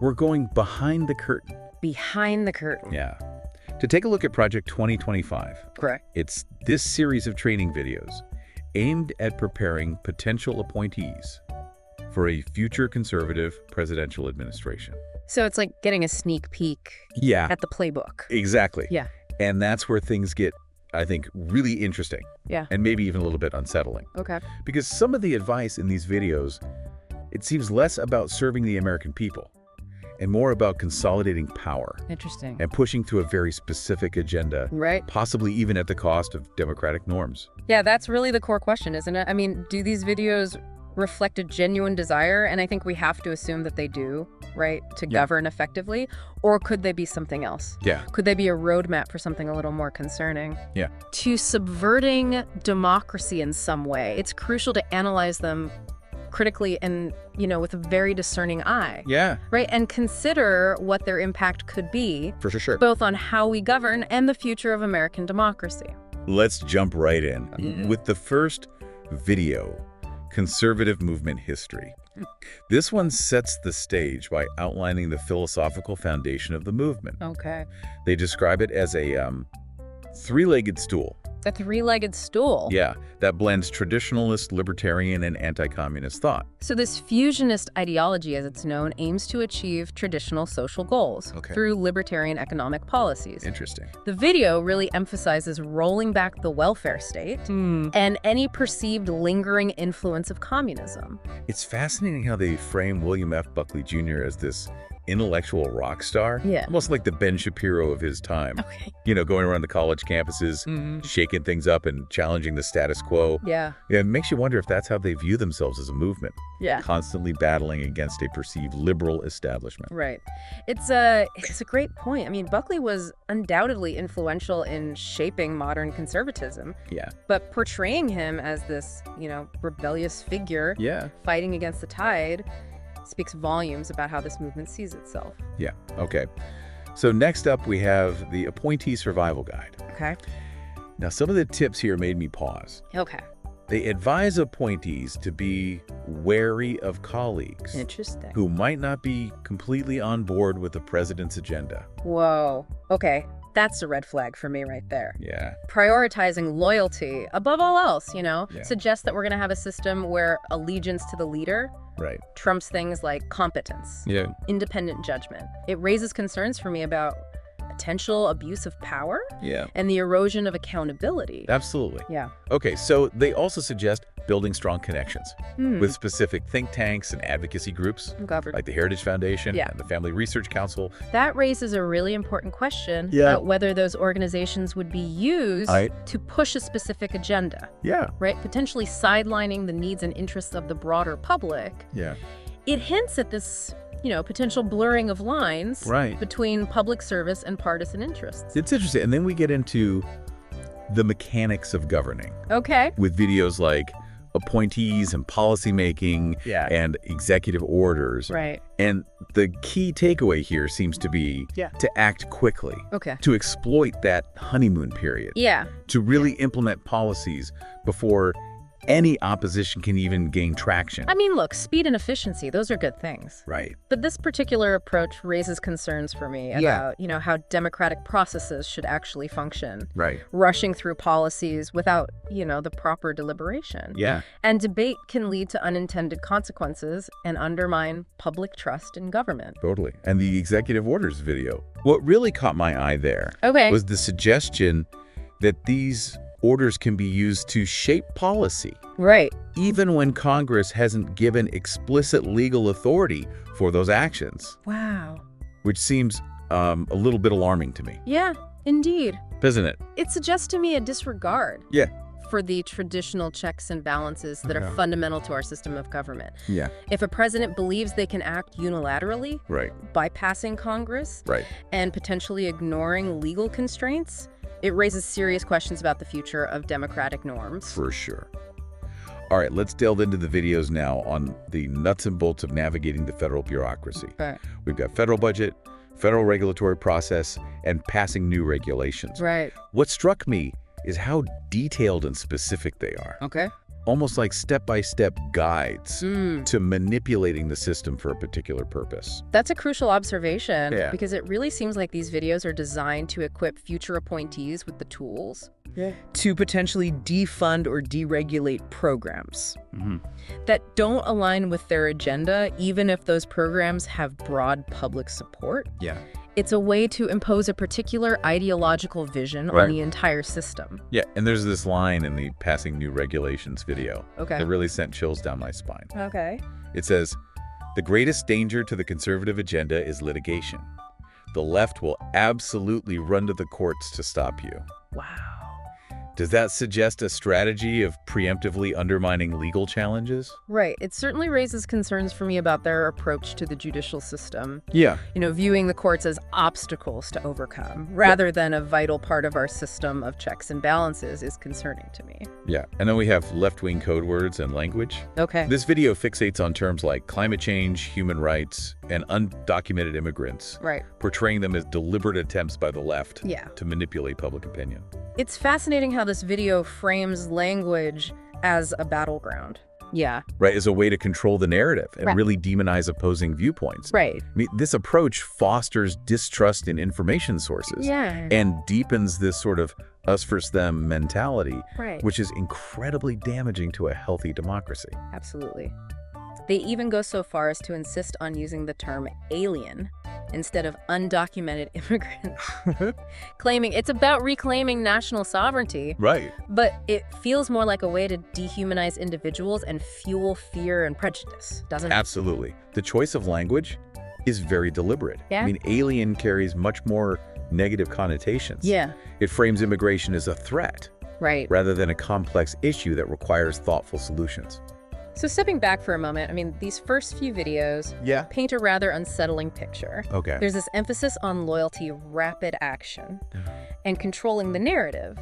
We're going behind the curtain. Behind the curtain. Yeah. To take a look at Project 2025. Correct. It's this series of training videos aimed at preparing potential appointees for a future conservative presidential administration. So it's like getting a sneak peek at the playbook. Exactly. Yeah. And that's where things get, I think, really interesting. Yeah. And maybe even a little bit unsettling. Okay. Because some of the advice in these videos, it seems less about serving the American people and more about consolidating power. Interesting. And pushing through a very specific agenda. Right. Possibly even at the cost of democratic norms. Yeah, that's really the core question, isn't it? I mean, do these videos reflect a genuine desire? And I think we have to assume that they do, right? To govern effectively. Or could they be something else? Yeah. Could they be a roadmap for something a little more concerning? Yeah. To subverting democracy in some way, it's crucial to analyze them critically and, with a very discerning eye. Yeah. Right? And consider what their impact could be. For sure. Both on how we govern and the future of American democracy. Let's jump right in with the first video, Conservative Movement History. This one sets the stage by outlining the philosophical foundation of the movement. Okay. They describe it as a three-legged stool. A three-legged stool. Yeah, that blends traditionalist, libertarian, and anti-communist thought. So this fusionist ideology, as it's known, aims to achieve traditional social goals through libertarian economic policies. Interesting. The video really emphasizes rolling back the welfare state and any perceived lingering influence of communism. It's fascinating how they frame William F. Buckley Jr. as this intellectual rock star. Yeah. Almost like the Ben Shapiro of his time. Okay. Going around the college campuses, shaking things up and challenging the status quo. Yeah. Yeah, it makes you wonder if that's how they view themselves as a movement. Yeah. Constantly battling against a perceived liberal establishment. Right. It's a great point. I mean, Buckley was undoubtedly influential in shaping modern conservatism. Yeah. But portraying him as this, rebellious figure fighting against the tide speaks volumes about how this movement sees itself. Yeah. Okay. So next up, we have the Appointee Survival Guide. Okay. Now, some of the tips here made me pause. Okay. They advise appointees to be wary of colleagues Interesting. who might not be completely on board with the president's agenda. Whoa. Okay. That's a red flag for me right there. Yeah. Prioritizing loyalty above all else, suggests that we're going to have a system where allegiance to the leader trumps things like competence, independent judgment. It raises concerns for me about potential abuse of power and the erosion of accountability. Absolutely. Yeah. Okay, so they also suggest building strong connections with specific think tanks and advocacy groups like the Heritage Foundation and the Family Research Council. That raises a really important question about whether those organizations would be used to push a specific agenda. Yeah. Right? Potentially sidelining the needs and interests of the broader public. Yeah. It hints at this potential blurring of lines between public service and partisan interests. It's interesting. And then we get into the mechanics of governing. Okay. With videos like appointees and policymaking and executive orders. Right. And the key takeaway here seems to be to act quickly. Okay. To exploit that honeymoon period. Yeah. To really implement policies before any opposition can even gain traction. I mean, look, speed and efficiency, those are good things. Right. But this particular approach raises concerns for me about, how democratic processes should actually function. Right. Rushing through policies without, the proper deliberation. Yeah. And debate can lead to unintended consequences and undermine public trust in government. Totally. And the executive orders video. What really caught my eye there was the suggestion that these orders can be used to shape policy. Right. Even when Congress hasn't given explicit legal authority for those actions. Wow. Which seems a little bit alarming to me. Yeah, indeed. Doesn't it? It suggests to me a disregard. Yeah. For the traditional checks and balances that are fundamental to our system of government. Yeah. If a president believes they can act unilaterally, bypassing Congress, and potentially ignoring legal constraints, it raises serious questions about the future of democratic norms. For sure. All right, let's delve into the videos now on the nuts and bolts of navigating the federal bureaucracy. Right. We've got federal budget, federal regulatory process, and passing new regulations. Right. What struck me is how detailed and specific they are. Okay. almost like step-by-step guides to manipulating the system for a particular purpose. That's a crucial observation because it really seems like these videos are designed to equip future appointees with the tools to potentially defund or deregulate programs that don't align with their agenda, even if those programs have broad public support. Yeah. It's a way to impose a particular ideological vision on the entire system. Yeah, and there's this line in the Passing New Regulations video that really sent chills down my spine. Okay. It says, "The greatest danger to the conservative agenda is litigation. The left will absolutely run to the courts to stop you." Wow. Does that suggest a strategy of preemptively undermining legal challenges? Right. It certainly raises concerns for me about their approach to the judicial system. Yeah. Viewing the courts as obstacles to overcome rather than a vital part of our system of checks and balances is concerning to me. Yeah. And then we have left-wing code words and language. Okay. This video fixates on terms like climate change, human rights, and undocumented immigrants. Right. Portraying them as deliberate attempts by the left to manipulate public opinion. It's fascinating how this video frames language as a battleground. Yeah. Right, as a way to control the narrative and really demonize opposing viewpoints. Right. I mean, this approach fosters distrust in information sources and deepens this sort of us versus them mentality, which is incredibly damaging to a healthy democracy. Absolutely. They even go so far as to insist on using the term alien instead of undocumented immigrant, claiming it's about reclaiming national sovereignty. Right. But it feels more like a way to dehumanize individuals and fuel fear and prejudice, doesn't it? Absolutely. The choice of language is very deliberate. Yeah. I mean, alien carries much more negative connotations. Yeah. It frames immigration as a threat. Right. Rather than a complex issue that requires thoughtful solutions. So stepping back for a moment, these first few videos paint a rather unsettling picture. Okay. There's this emphasis on loyalty, rapid action, and controlling the narrative,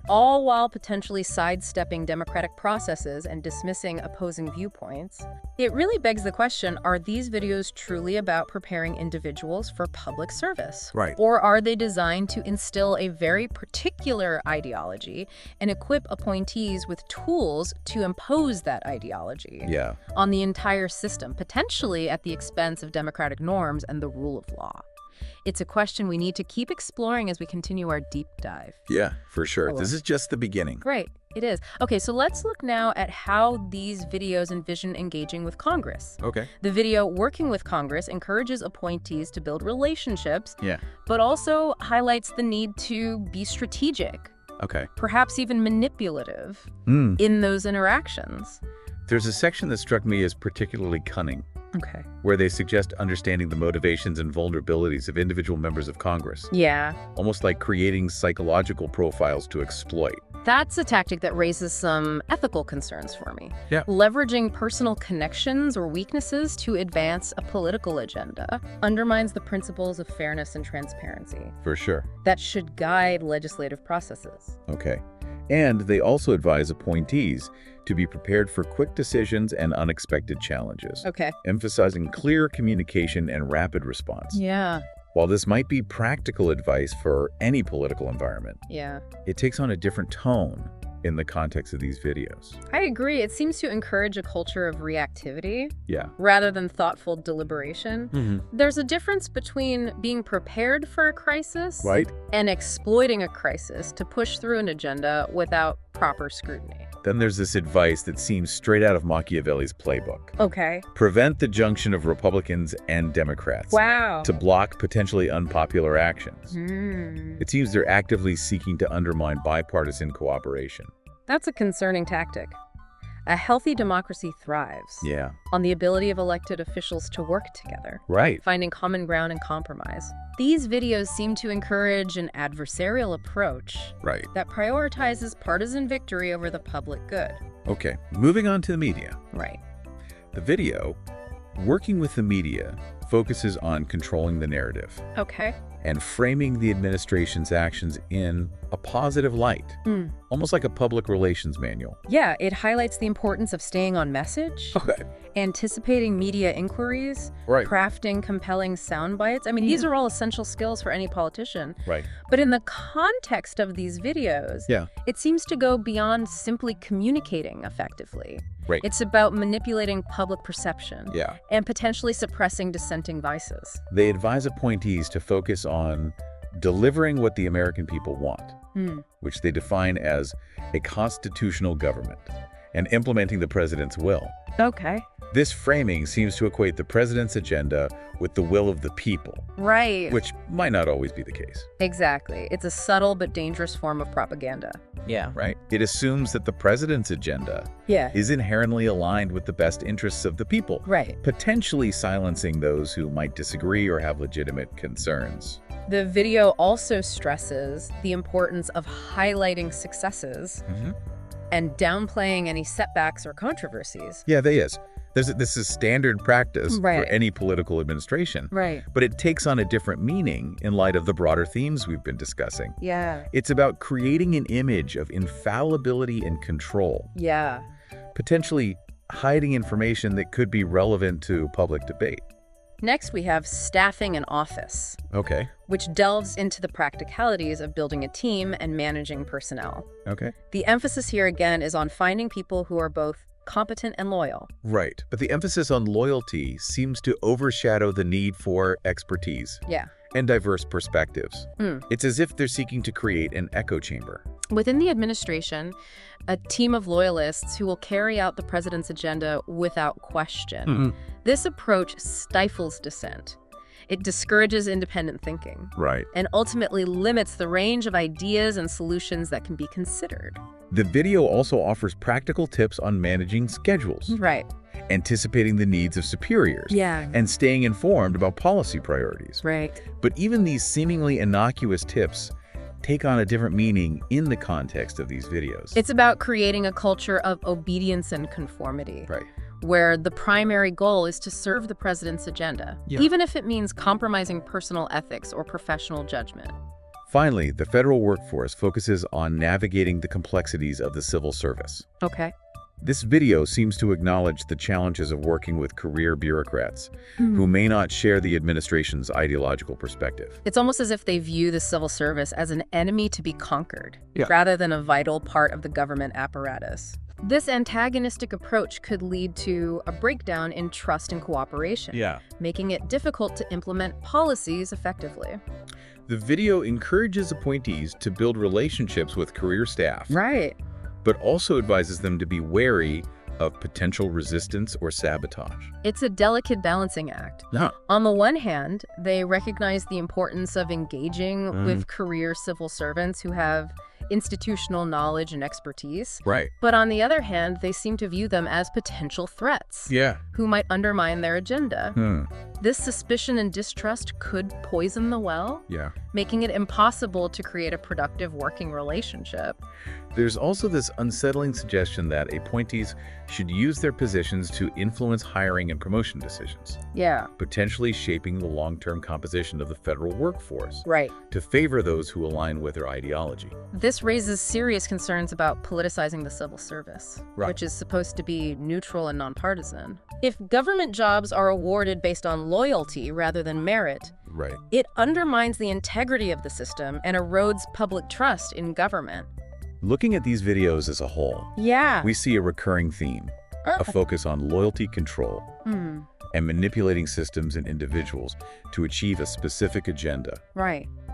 all while potentially sidestepping democratic processes and dismissing opposing viewpoints. It really begs the question, are these videos truly about preparing individuals for public service? Right. Or are they designed to instill a very particular ideology and equip appointees with tools to impose that ideology on the entire system, potentially at the expense of democratic norms and the rule of law? It's a question we need to keep exploring as we continue our deep dive. Yeah, for sure. This is just the beginning. Great. It is. Okay, so let's look now at how these videos envision engaging with Congress. Okay. The video Working with Congress encourages appointees to build relationships, but also highlights the need to be strategic. Okay. Perhaps even manipulative in those interactions. There's a section that struck me as particularly cunning. Okay. Where they suggest understanding the motivations and vulnerabilities of individual members of Congress. Yeah. Almost like creating psychological profiles to exploit. That's a tactic that raises some ethical concerns for me. Yeah. Leveraging personal connections or weaknesses to advance a political agenda undermines the principles of fairness and transparency. For sure. That should guide legislative processes. Okay. And they also advise appointees to be prepared for quick decisions and unexpected challenges. Okay. Emphasizing clear communication and rapid response. Yeah. While this might be practical advice for any political environment, it takes on a different tone in the context of these videos. I agree. It seems to encourage a culture of reactivity rather than thoughtful deliberation. There's a difference between being prepared for a crisis and exploiting a crisis to push through an agenda without proper scrutiny. Then there's this advice that seems straight out of Machiavelli's playbook. Okay. Prevent the junction of Republicans and Democrats. Wow. To block potentially unpopular actions. It seems they're actively seeking to undermine bipartisan cooperation. That's a concerning tactic. A healthy democracy thrives on the ability of elected officials to work together, finding common ground and compromise. These videos seem to encourage an adversarial approach that prioritizes partisan victory over the public good. Okay, moving on to the media. The video, Working with the Media, focuses on controlling the narrative. Okay. and framing the administration's actions in a positive light, almost like a public relations manual. Yeah, it highlights the importance of staying on message, anticipating media inquiries, crafting compelling sound bites. I mean, these are all essential skills for any politician. But in the context of these videos, it seems to go beyond simply communicating effectively. It's about manipulating public perception and potentially suppressing dissenting voices. They advise appointees to focus on delivering what the American people want, which they define as a constitutional government, and implementing the president's will. This framing seems to equate the president's agenda with the will of the people. Which might not always be the case. Exactly. It's a subtle but dangerous form of propaganda. It assumes that the president's agenda is inherently aligned with the best interests of the people, potentially silencing those who might disagree or have legitimate concerns. The video also stresses the importance of highlighting successes and downplaying any setbacks or controversies. This is standard practice for any political administration. But it takes on a different meaning in light of the broader themes we've been discussing. It's about creating an image of infallibility and control. Potentially hiding information that could be relevant to public debate. Next, we have staffing an office, which delves into the practicalities of building a team and managing personnel. The emphasis here, again, is on finding people who are both competent and loyal. But the emphasis on loyalty seems to overshadow the need for expertise and diverse perspectives. It's as if they're seeking to create an echo chamber. Within the administration, a team of loyalists who will carry out the president's agenda without question. This approach stifles dissent. It discourages independent thinking. And ultimately limits the range of ideas and solutions that can be considered. The video also offers practical tips on managing schedules. Anticipating the needs of superiors. And staying informed about policy priorities. But even these seemingly innocuous tips take on a different meaning in the context of these videos. It's about creating a culture of obedience and conformity. Where the primary goal is to serve the president's agenda, even if it means compromising personal ethics or professional judgment. Finally, the federal workforce focuses on navigating the complexities of the civil service. This video seems to acknowledge the challenges of working with career bureaucrats who may not share the administration's ideological perspective. It's almost as if they view the civil service as an enemy to be conquered, rather than a vital part of the government apparatus. This antagonistic approach could lead to a breakdown in trust and cooperation, making it difficult to implement policies effectively. The video encourages appointees to build relationships with career staff. But also advises them to be wary of potential resistance or sabotage. It's a delicate balancing act. On the one hand, they recognize the importance of engaging with career civil servants who have institutional knowledge and expertise. But on the other hand, they seem to view them as potential threats who might undermine their agenda. This suspicion and distrust could poison the well, making it impossible to create a productive working relationship. There's also this unsettling suggestion that appointees should use their positions to influence hiring and promotion decisions. Potentially shaping the long-term composition of the federal workforce. To favor those who align with their ideology. This raises serious concerns about politicizing the civil service, which is supposed to be neutral and nonpartisan. If government jobs are awarded based on loyalty rather than merit, it undermines the integrity of the system and erodes public trust in government. Looking at these videos as a whole, we see a recurring theme, a focus on loyalty control and manipulating systems and individuals to achieve a specific agenda.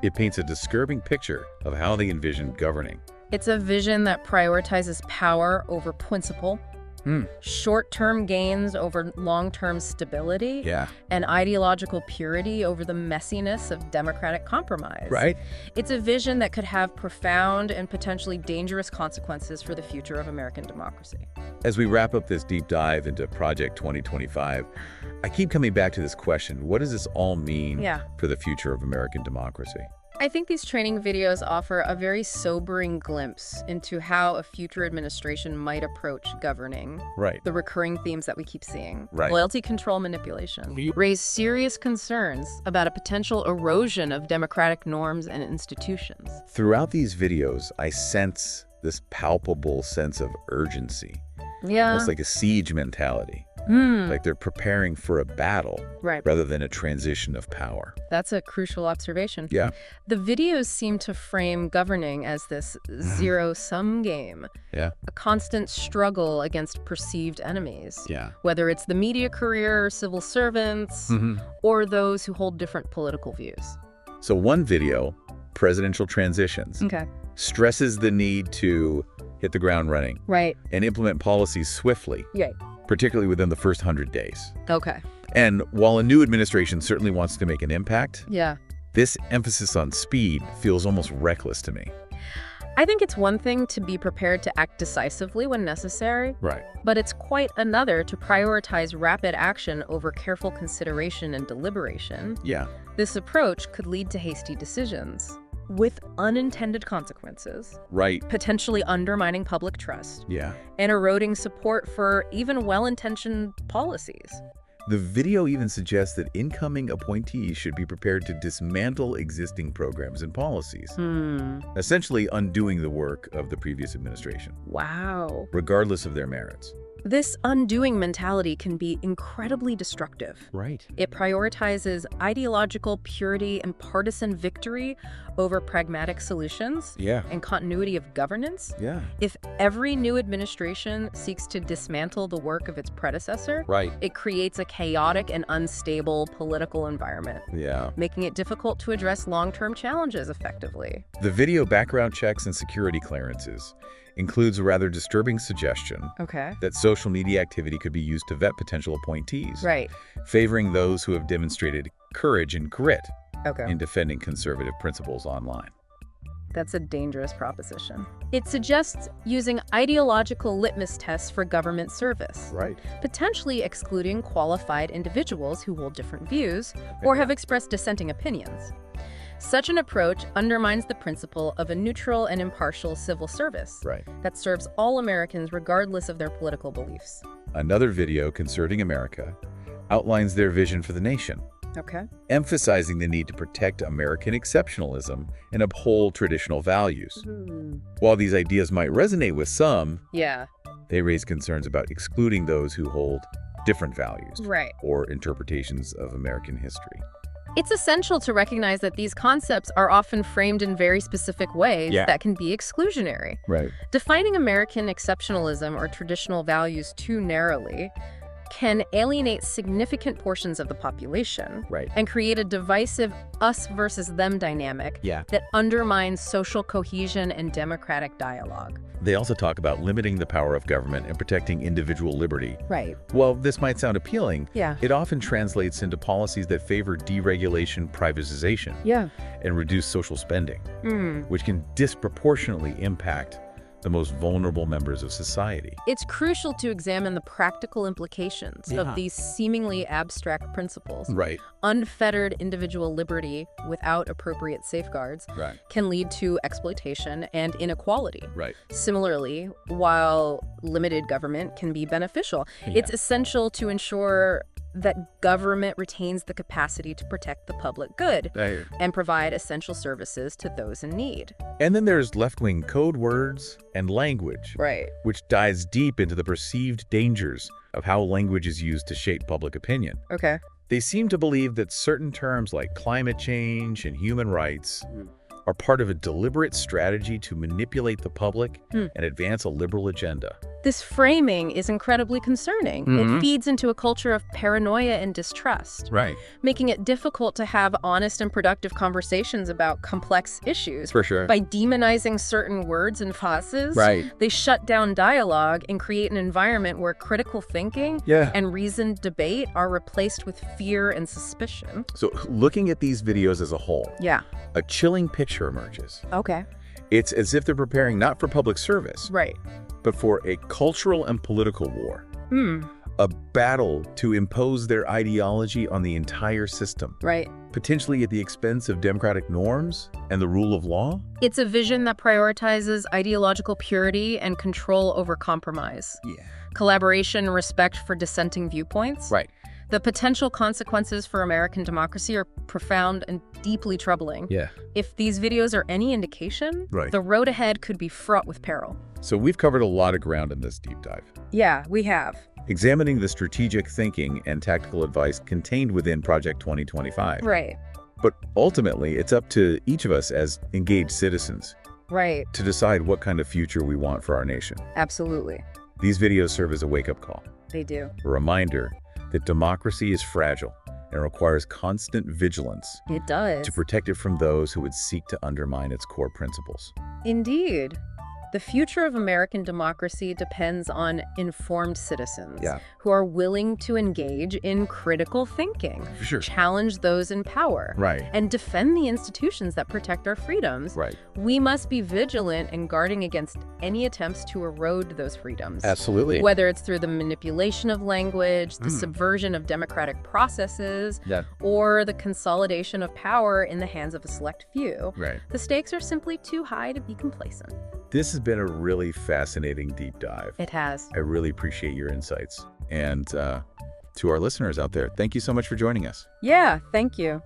It paints a disturbing picture of how they envision governing. It's a vision that prioritizes power over principle, short-term gains over long-term stability, and ideological purity over the messiness of democratic compromise. It's a vision that could have profound and potentially dangerous consequences for the future of American democracy. As we wrap up this deep dive into Project 2025, I keep coming back to this question: what does this all mean for the future of American democracy? I think these training videos offer a very sobering glimpse into how a future administration might approach governing. Right. The recurring themes that we keep seeing. Right. Loyalty, control, manipulation. Raise serious concerns about a potential erosion of democratic norms and institutions. Throughout these videos, I sense this palpable sense of urgency. Yeah. Almost like a siege mentality. Like they're preparing for a battle rather than a transition of power. That's a crucial observation. Yeah. The videos seem to frame governing as this zero-sum game. Yeah. A constant struggle against perceived enemies. Yeah. Whether it's the media career, civil servants, or those who hold different political views. So one video, presidential transitions, stresses the need to hit the ground running. Right. And implement policies swiftly. Yeah. Particularly within the first 100 days. Okay. And while a new administration certainly wants to make an impact, this emphasis on speed feels almost reckless to me. I think it's one thing to be prepared to act decisively when necessary. Right. But it's quite another to prioritize rapid action over careful consideration and deliberation. Yeah. This approach could lead to hasty decisions, with unintended consequences. Right. Potentially undermining public trust. Yeah. And eroding support for even well-intentioned policies. The video even suggests that incoming appointees should be prepared to dismantle existing programs and policies, essentially undoing the work of the previous administration. Wow. Regardless of their merits. This undoing mentality can be incredibly destructive. Right. It prioritizes ideological purity and partisan victory over pragmatic solutions and continuity of governance. Yeah. If every new administration seeks to dismantle the work of its predecessor, it creates a chaotic and unstable political environment, making it difficult to address long-term challenges effectively. The video background checks and security clearances includes a rather disturbing suggestion that social media activity could be used to vet potential appointees, favoring those who have demonstrated courage and grit in defending conservative principles online. That's a dangerous proposition. It suggests using ideological litmus tests for government service, potentially excluding qualified individuals who hold different views or have expressed dissenting opinions. Such an approach undermines the principle of a neutral and impartial civil service that serves all Americans regardless of their political beliefs. Another video, Concerting America, outlines their vision for the nation, emphasizing the need to protect American exceptionalism and uphold traditional values. While these ideas might resonate with some, they raise concerns about excluding those who hold different values or interpretations of American history. It's essential to recognize that these concepts are often framed in very specific ways that can be exclusionary. Defining American exceptionalism or traditional values too narrowly can alienate significant portions of the population and create a divisive us versus them dynamic that undermines social cohesion and democratic dialogue. They also talk about limiting the power of government and protecting individual liberty. While this might sound appealing, it often translates into policies that favor deregulation, privatization, and reduce social spending, which can disproportionately impact the most vulnerable members of society. It's crucial to examine the practical implications of these seemingly abstract principles. Unfettered individual liberty without appropriate safeguards can lead to exploitation and inequality. Similarly, while limited government can be beneficial, it's essential to ensure that government retains the capacity to protect the public good and provide essential services to those in need. And then there's left-wing code words and language, which dives deep into the perceived dangers of how language is used to shape public opinion. They seem to believe that certain terms like climate change and human rights are part of a deliberate strategy to manipulate the public and advance a liberal agenda. This framing is incredibly concerning. It feeds into a culture of paranoia and distrust, making it difficult to have honest and productive conversations about complex issues. By demonizing certain words and phrases, they shut down dialogue and create an environment where critical thinking and reasoned debate are replaced with fear and suspicion. So looking at these videos as a whole, a chilling picture emerges. It's as if they're preparing not for public service, but for a cultural and political war. a battle to impose their ideology on the entire system. Right. Potentially at the expense of democratic norms and the rule of law? It's a vision that prioritizes ideological purity and control over compromise. Yeah. Collaboration and respect for dissenting viewpoints. Right. The potential consequences for American democracy are profound and deeply troubling. Yeah. If these videos are any indication, the road ahead could be fraught with peril. So we've covered a lot of ground in this deep dive. Yeah, we have. Examining the strategic thinking and tactical advice contained within Project 2025. Right. But ultimately, it's up to each of us as engaged citizens. Right. To decide what kind of future we want for our nation. Absolutely. These videos serve as a wake-up call. They do. A reminder that democracy is fragile and requires constant vigilance. It does. To protect it from those who would seek to undermine its core principles. Indeed. The future of American democracy depends on informed citizens who are willing to engage in critical thinking, challenge those in power, and defend the institutions that protect our freedoms. We must be vigilant in guarding against any attempts to erode those freedoms. Absolutely. Whether it's through the manipulation of language, the subversion of democratic processes, or the consolidation of power in the hands of a select few. The stakes are simply too high to be complacent. This has been a really fascinating deep dive. It has. I really appreciate your insights. And to our listeners out there, thank you so much for joining us. Yeah, thank you.